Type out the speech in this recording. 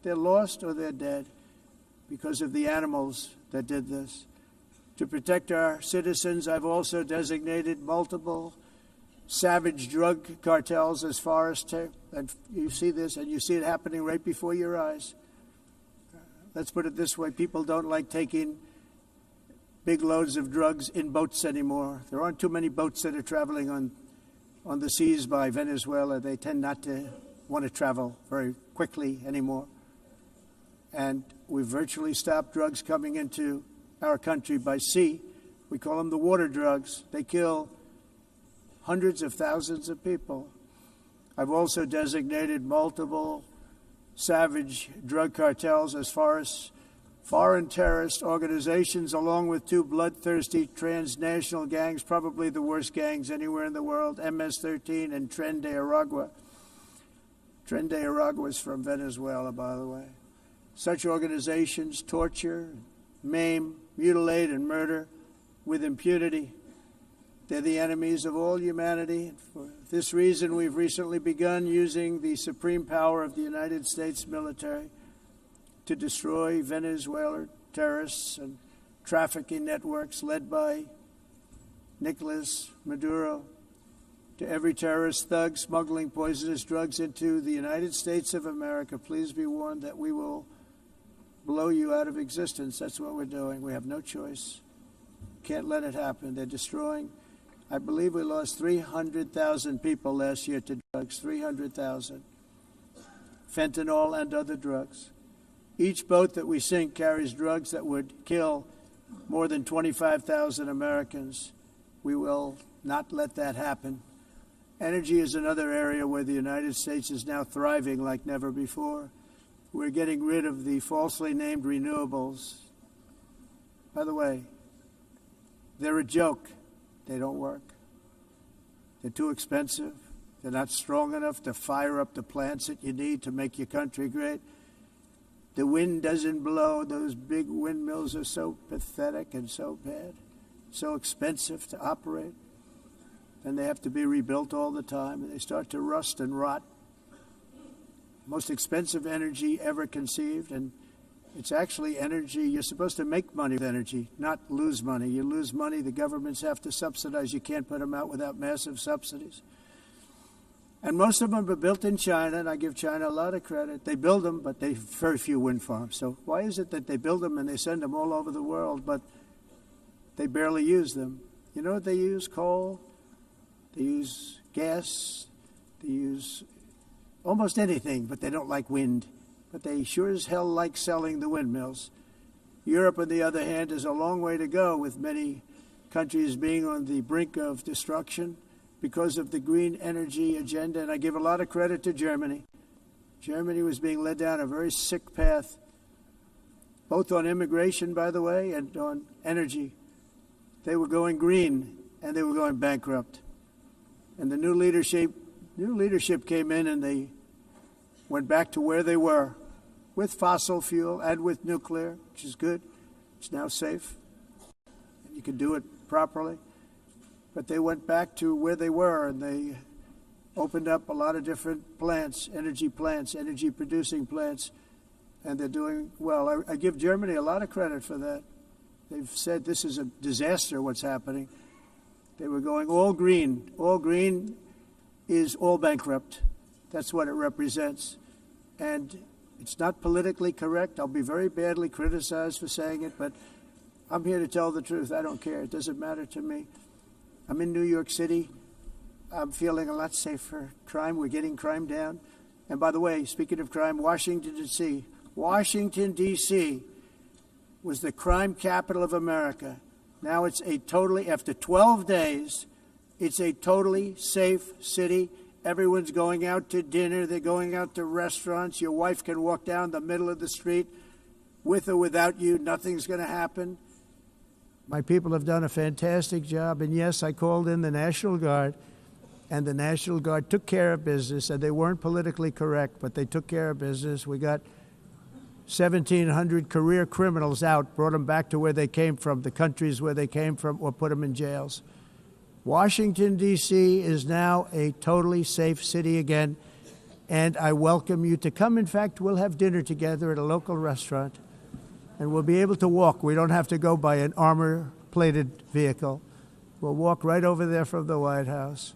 They're lost or they're dead because of the animals that did this. To protect our citizens, I've also designated multiple savage drug cartels as forest. And you see this, and you see it happening right before your eyes. Let's put it this way. People don't like taking big loads of drugs in boats anymore. There aren't too many boats that are traveling on the seas by Venezuela. They tend not to want to travel very quickly anymore. And we've virtually stopped drugs coming into our country by sea. We call them the water drugs. They kill hundreds of thousands of people. I've also designated multiple savage drug cartels as far as foreign terrorist organizations, along with two bloodthirsty transnational gangs, probably the worst gangs anywhere in the world, MS-13 and Tren de Aragua. Tren de Aragua is from Venezuela, by the way. Such organizations torture, maim, mutilate, and murder with impunity. They're the enemies of all humanity. For this reason, we've recently begun using the supreme power of the United States military to destroy Venezuelan terrorists and trafficking networks led by Nicolas Maduro. To every terrorist thug smuggling poisonous drugs into the United States of America, please be warned that we will blow you out of existence. That's what we're doing. We have no choice. Can't let it happen. They're destroying. I believe we lost 300,000 people last year to drugs, 300,000. Fentanyl and other drugs. Each boat that we sink carries drugs that would kill more than 25,000 Americans. We will not let that happen. Energy is another area where the United States is now thriving like never before. We're getting rid of the falsely named renewables. By the way, they're a joke. They don't work. They're too expensive. They're not strong enough to fire up the plants that you need to make your country great. The wind doesn't blow. Those big windmills are so pathetic and so bad, so expensive to operate. And they have to be rebuilt all the time, and they start to rust and rot. Most expensive energy ever conceived, and it's actually energy. You're supposed to make money with energy, not lose money. You lose money, the governments have to subsidize. You can't put them out without massive subsidies. And most of them are built in China, and I give China a lot of credit. They build them, but they have very few wind farms. So why is it that they build them and they send them all over the world, but they barely use them? You know what they use? Coal. They use gas. They use almost anything, but they don't like wind. But they sure as hell like selling the windmills. Europe, on the other hand, has a long way to go, with many countries being on the brink of destruction because of the green energy agenda. And I give a lot of credit to Germany. Germany was being led down a very sick path, both on immigration, by the way, and on energy. They were going green, and they were going bankrupt. And the new leadership came in, and they went back to where they were, with fossil fuel and with nuclear, which is good. It's now safe, and you can do it properly. But they went back to where they were, and they opened up a lot of different plants, energy-producing plants, and they're doing well. I give Germany a lot of credit for that. They've said this is a disaster, what's happening. They were going all green. All green is all bankrupt. That's what it represents. And it's not politically correct. I'll be very badly criticized for saying it, but I'm here to tell the truth. I don't care. It doesn't matter to me. I'm in New York City. I'm feeling a lot safer. Crime, we're getting crime down. And by the way, speaking of crime, Washington, D.C. was the crime capital of America. Now it's after 12 days, it's a totally safe city. Everyone's going out to dinner. They're going out to restaurants. Your wife can walk down the middle of the street with or without you. Nothing's going to happen. My people have done a fantastic job. And yes, I called in the National Guard, and the National Guard took care of business, and they weren't politically correct, but they took care of business. We got 1,700 career criminals out, brought them back to where they came from, the countries where they came from, or put them in jails. Washington, D.C. is now a totally safe city again. And I welcome you to come. In fact, we'll have dinner together at a local restaurant, and we'll be able to walk. We don't have to go by an armor-plated vehicle. We'll walk right over there from the White House.